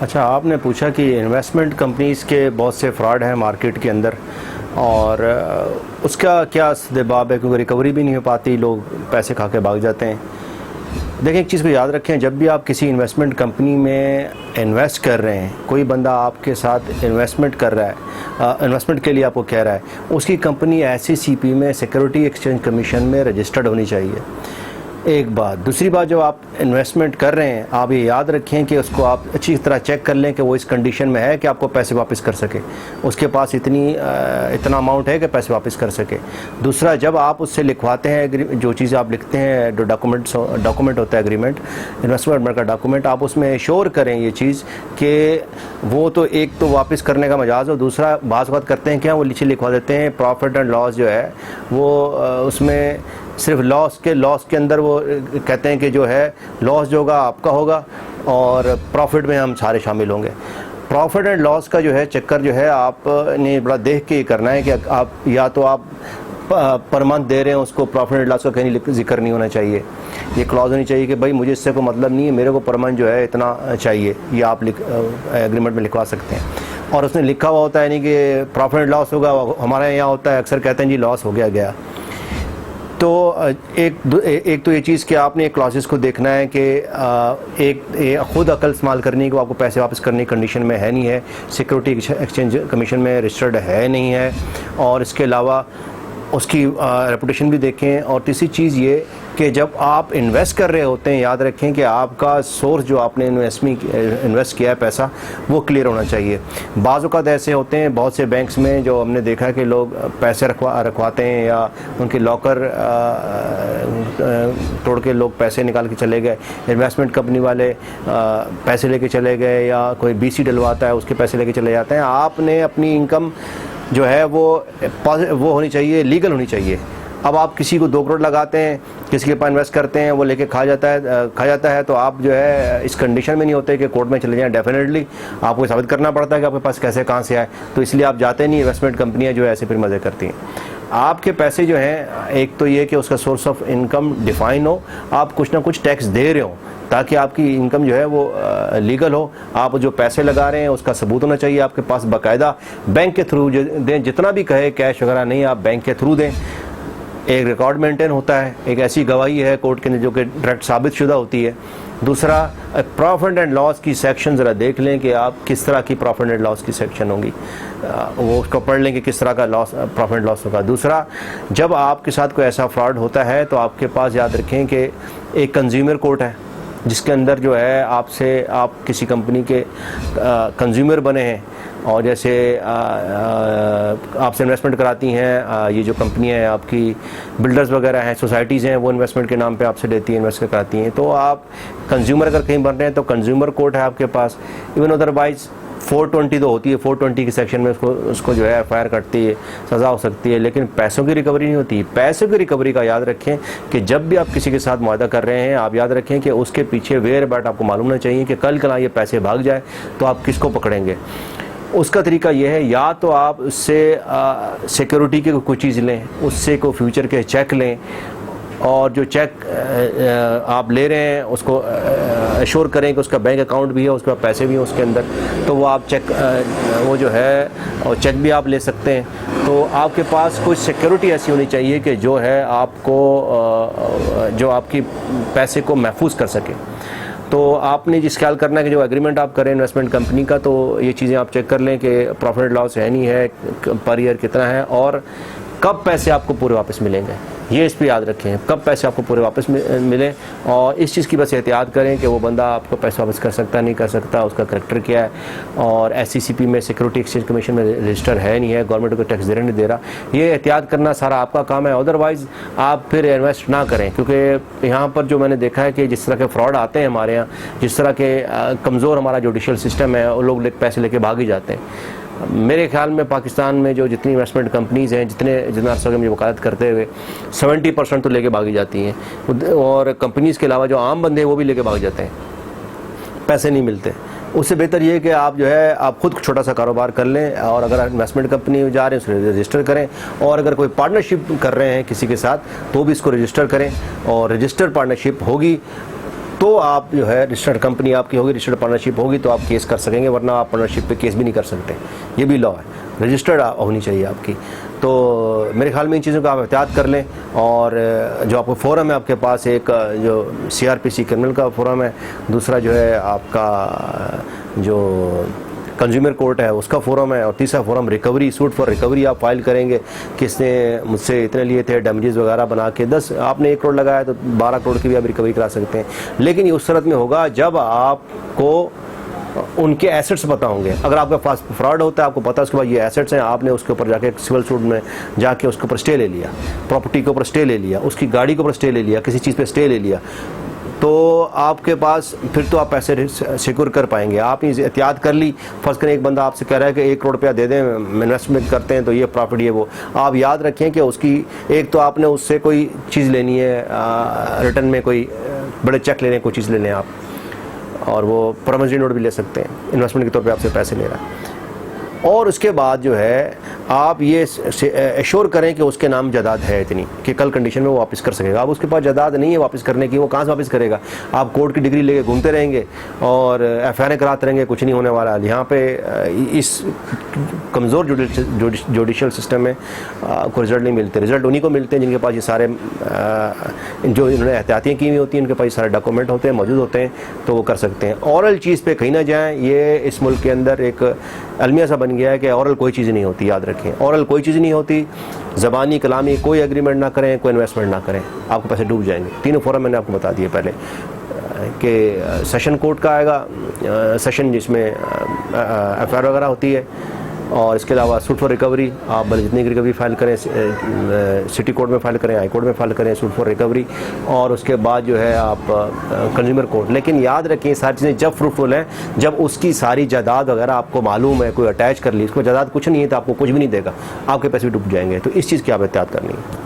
अच्छा, आपने पूछा कि इन्वेस्टमेंट कंपनीज़ के बहुत से फ्रॉड हैं मार्केट के अंदर, और उसका क्या सद्देबाब है, क्योंकि रिकवरी भी नहीं हो पाती, लोग पैसे खा के भाग जाते हैं। देखें, एक चीज़ को याद रखें, जब भी आप किसी इन्वेस्टमेंट कंपनी में इन्वेस्ट कर रहे हैं, कोई बंदा आपके साथ इन्वेस्टमेंट कर रहा है, इन्वेस्टमेंट के लिए आपको कह रहा है, उसकी कंपनी SECP में, सिक्योरिटी एक्सचेंज कमीशन में रजिस्टर्ड होनी चाहिए। एक बात। दूसरी बात, जब आप इन्वेस्टमेंट कर रहे हैं, आप ये याद रखें कि उसको आप अच्छी तरह चेक कर लें कि वो इस कंडीशन में है कि आपको पैसे वापस कर सके, उसके पास इतना अमाउंट है कि पैसे वापस कर सके। दूसरा, जब आप उससे लिखवाते हैं, जो चीज़ आप लिखते हैं, जो डॉक्यूमेंट होता है एग्रीमेंट, इन्वेस्टमेंट का डॉक्यूमेंट, आप उसमें श्योर करें ये चीज़ कि वो तो एक तो वापस करने का मजाज हो, दूसरा बात करते हैं क्या, वो नीचे लिखवा देते हैं प्रॉफिट एंड लॉस जो है वो उसमें सिर्फ लॉस के अंदर वो कहते हैं कि जो है लॉस जो होगा आपका होगा और प्रॉफिट में हम सारे शामिल होंगे। प्रॉफिट एंड लॉस का जो है चक्कर जो है आपने बड़ा देख के करना है कि आप या तो आप पर मंथ दे रहे हैं उसको, प्रॉफिट एंड लॉस का कहीं जिक्र नहीं होना चाहिए। ये क्लॉज होनी चाहिए कि भाई मुझे इससे कोई मतलब नहीं है, मेरे को पर मंथ जो है इतना चाहिए, ये आप एग्रीमेंट में लिखवा सकते हैं। और उसने लिखा हुआ होता है नहीं कि प्रॉफिट एंड लॉस होगा, हमारे यहाँ होता है अक्सर कहते हैं जी लॉस हो गया। तो एक तो ये चीज़ कि आपने क्लॉसेस को देखना है कि एक खुद अकल इस्तेमाल करनी कि आपको पैसे वापस करने की कंडीशन में है नहीं है, सिक्योरिटी एक्सचेंज कमीशन में रजिस्टर्ड है नहीं है, और इसके अलावा उसकी रेपुटेशन भी देखें। और तीसरी चीज़ ये कि जब आप इन्वेस्ट कर रहे होते हैं, याद रखें कि आपका सोर्स जो आपने इन्वेस्ट किया है पैसा, वो क्लियर होना चाहिए। बाज़ औक़ात ऐसे होते हैं बहुत से बैंक्स में, जो हमने देखा है कि लोग पैसे रखवाते हैं या उनके लॉकर तोड़ के लोग पैसे निकाल के चले गए, इन्वेस्टमेंट कंपनी वाले पैसे लेके चले गए, या कोई BC डलवाता है उसके पैसे लेके चले जाते हैं। आपने अपनी इनकम जो है वो होनी चाहिए, लीगल होनी चाहिए। अब आप किसी को 2 करोड़ लगाते हैं, किसी के पास इन्वेस्ट करते हैं, वो लेके खा जाता है, तो आप जो है इस कंडीशन में नहीं होते कि कोर्ट में चले जाएं। डेफिनेटली आपको साबित करना पड़ता है कि आपके पास कैसे कहाँ से आए, तो इसलिए आप जाते नहीं। इन्वेस्टमेंट कंपनियां जो है ऐसे फिर मज़े करती हैं। आपके पैसे जो हैं, एक तो ये कि उसका सोर्स ऑफ इनकम डिफाइन हो, आप कुछ ना कुछ टैक्स दे रहे हो ताकि आपकी इनकम जो है वो लीगल हो। आप जो पैसे लगा रहे हैं उसका सबूत होना चाहिए आपके पास, बाकायदा बैंक के थ्रू दें, जितना भी कहे कैश वगैरह नहीं, आप बैंक के थ्रू दें। एक रिकॉर्ड मेंटेन होता है, एक ऐसी गवाही है कोर्ट के अंदर जो कि डायरेक्ट साबित शुदा होती है। दूसरा, प्रॉफिट एंड लॉस की सेक्शन ज़रा देख लें कि आप किस तरह की प्रॉफिट एंड लॉस की सेक्शन होंगी, वो उसको पढ़ लें कि किस तरह का प्रॉफिट एंड लॉस होगा। दूसरा, जब आपके साथ कोई ऐसा फ्रॉड होता है तो आपके पास याद रखें कि एक कंज्यूमर कोर्ट है जिसके अंदर जो है आप किसी कंपनी के कंज्यूमर बने हैं, और जैसे आपसे इन्वेस्टमेंट कराती हैं ये जो कंपनियां हैं आपकी, बिल्डर्स वगैरह हैं, सोसाइटीज़ हैं, वो इन्वेस्टमेंट के नाम पे आपसे लेती हैं, इन्वेस्ट कराती हैं। तो आप कंज्यूमर अगर कहीं बन रहे हैं तो कंज्यूमर कोर्ट है आपके पास। इवन अदरवाइज़ 420 तो होती है, 420 के सेक्शन में उसको जो है FIR कटती है, सज़ा हो सकती है, लेकिन पैसों की रिकवरी नहीं होती। पैसों की रिकवरी का याद रखें कि जब भी आप किसी के साथ मुआहदा कर रहे हैं, आप याद रखें कि उसके पीछे वेयर बाट आपको मालूम होना चाहिए कि कल ये पैसे भाग जाए तो आप किसको पकड़ेंगे। उसका तरीका यह है, या तो आप उससे सिक्योरिटी की कोई चीज़ लें, उससे कोई फ्यूचर के चेक लें, और जो चेक आप ले रहे हैं उसको एश्योर करें कि उसका बैंक अकाउंट भी है, उसके पास पैसे भी हैं उसके अंदर, तो वो आप चेक वो जो है और चेक भी आप ले सकते हैं। तो आपके पास कुछ सिक्योरिटी ऐसी होनी चाहिए कि जो है आपको जो आपकी पैसे को महफूज कर सके। तो आपने जिस ख्याल करना है कि जो एग्रीमेंट आप करें इन्वेस्टमेंट कंपनी का, तो ये चीज़ें आप चेक कर लें कि प्रॉफिट लॉस है नहीं है, पर ईयर कितना है, और कब पैसे आपको पूरे वापस मिलेंगे। ये इस पर याद रखें, कब पैसे आपको पूरे वापस मिलें, और इस चीज़ की बस एहतियात करें कि वो बंदा आपको पैसे वापस कर सकता नहीं कर सकता, उसका करैक्टर क्या है, और SECP में, सिक्योरिटी एक्सचेंज कमीशन में रजिस्टर है नहीं है, गवर्नमेंट को टैक्स दे रहा नहीं दे रहा, ये एहतियात करना सारा आपका काम है। अदरवाइज़ आप फिर इन्वेस्ट ना करें, क्योंकि यहाँ पर जो मैंने देखा है कि जिस तरह के फ्रॉड आते हैं हमारे यहाँ, जिस तरह के कमज़ोर हमारा जुडिशल सिस्टम है, वो लोग पैसे लेके भाग ही जाते हैं। मेरे ख्याल में पाकिस्तान में जो जितनी इन्वेस्टमेंट कंपनीज़ हैं, जितना अर्सा मुझे वकालत करते हुए 70% तो लेके भागी जाती हैं, और कंपनीज़ के अलावा जो आम बंदे हैं वो भी लेके भाग जाते हैं, पैसे नहीं मिलते। उससे बेहतर ये है कि आप जो है आप खुद छोटा सा कारोबार कर लें, और अगर इन्वेस्टमेंट कंपनी में जा रहे हैं उसको रजिस्टर करें, और अगर कोई पार्टनरशिप कर रहे हैं किसी के साथ तो भी इसको रजिस्टर करें, और रजिस्टर्ड पार्टनरशिप होगी तो आप जो है रजिस्टर्ड कंपनी आपकी होगी, रजिस्टर्ड पार्टनरशिप होगी तो आप केस कर सकेंगे, वरना आप पार्टनरशिप पे केस भी नहीं कर सकते। ये भी लॉ है, रजिस्टर्ड होनी चाहिए आपकी। तो मेरे ख्याल में इन चीज़ों का आप एहतियात कर लें। और जो आपको फ़ोरम है आपके पास, एक जो CRPC क्रिमिनल का फ़ोरम है, दूसरा जो है आपका जो कंज्यूमर कोर्ट है उसका फ़ोरम है, और तीसरा forum recovery, suit for recovery आप फाइल करेंगे। किसने मुझसे इतने लिए थे डैमेजेस वगैरह बना के, 10 आपने 1 करोड़ लगाया तो 12 करोड़ की भी आप रिकवरी करा सकते हैं। लेकिन ये उस सूरत में होगा जब आपको उनके एसेट्स पता होंगे। अगर आपके पास फ्रॉड होता है, आपको पता है उसके बाद ये एसेट्स हैं, आपने उसके ऊपर जाके सिविल सूट में जाके उसके ऊपर स्टे ले लिया, प्रॉपर्टी के ऊपर स्टे ले लिया, उसकी गाड़ी के ऊपर स्टे ले लिया, किसी चीज़ पे स्टे ले लिया, तो आपके पास फिर तो आप पैसे सिक्योर कर पाएंगे। आपने एहतियात कर ली। फर्स्ट करें एक बंदा आपसे कह रहा है कि 1 करोड़ रुपया दे दें, इन्वेस्टमेंट करते हैं तो ये प्रॉपर्टी है वो, आप याद रखें कि उसकी एक तो आपने उससे कोई चीज़ लेनी है, रिटर्न में कोई बड़े चेक लेने, कोई चीज़ लेने आप, और वो प्रॉमिसरी नोट भी ले सकते हैं, इन्वेस्टमेंट के तौर पे आपसे पैसे ले रहा है। और उसके बाद जो है आप ये एश्योर करें कि उसके नाम जायदाद है इतनी कि कल कंडीशन में वो वापस कर सकेगा। अब उसके पास जायदाद नहीं है वापस करने की, वो कहाँ से वापस करेगा? आप कोर्ट की डिग्री लेके घूमते रहेंगे और FIR कराते रहेंगे, कुछ नहीं होने वाला। यहाँ पे इस कमज़ोर जुडिशल सिस्टम में आपको रिजल्ट नहीं मिलते। रिजल्ट उन्हीं को मिलते हैं जिनके पास ये सारे जो इन्होंने एहतियातियाँ की हुई होती हैं, उनके पास ये सारे डॉक्यूमेंट होते हैं, मौजूद होते हैं, तो वो कर सकते हैं। औरल चीज़ पे कहीं ना जाएँ। ये इस मुल्क के अंदर एक अलमिया सा बन गया है कि औरल कोई चीज़ नहीं होती, याद रखें, औरल कोई चीज़ नहीं होती। ज़बानी कलामी कोई एग्रीमेंट ना करें, कोई इन्वेस्टमेंट ना करें, आपके पैसे डूब जाएंगे। तीनों फोरम मैंने आपको बता दिए पहले कि सेशन कोर्ट का आएगा, सेशन जिसमें FIR वगैरह होती है, और इसके अलावा सूट फॉर रिकवरी, आप भले जितनी रिकवरी फाइल करें, सिटी कोर्ट में फाइल करें, हाई कोर्ट में फाइल करें, सूट फॉर रिकवरी, और उसके बाद जो है आप कंज्यूमर कोर्ट। लेकिन याद रखें सारी चीज़ें जब फ्रूटफुल हैं, जब उसकी सारी जायदाद वगैरह आपको मालूम है, कोई अटैच कर ली, इसको जायदाद कुछ नहीं है तो आपको कुछ भी नहीं देगा, आपके पैसे भी डूब जाएंगे। तो इस चीज़ की आप एहतियात करनी है।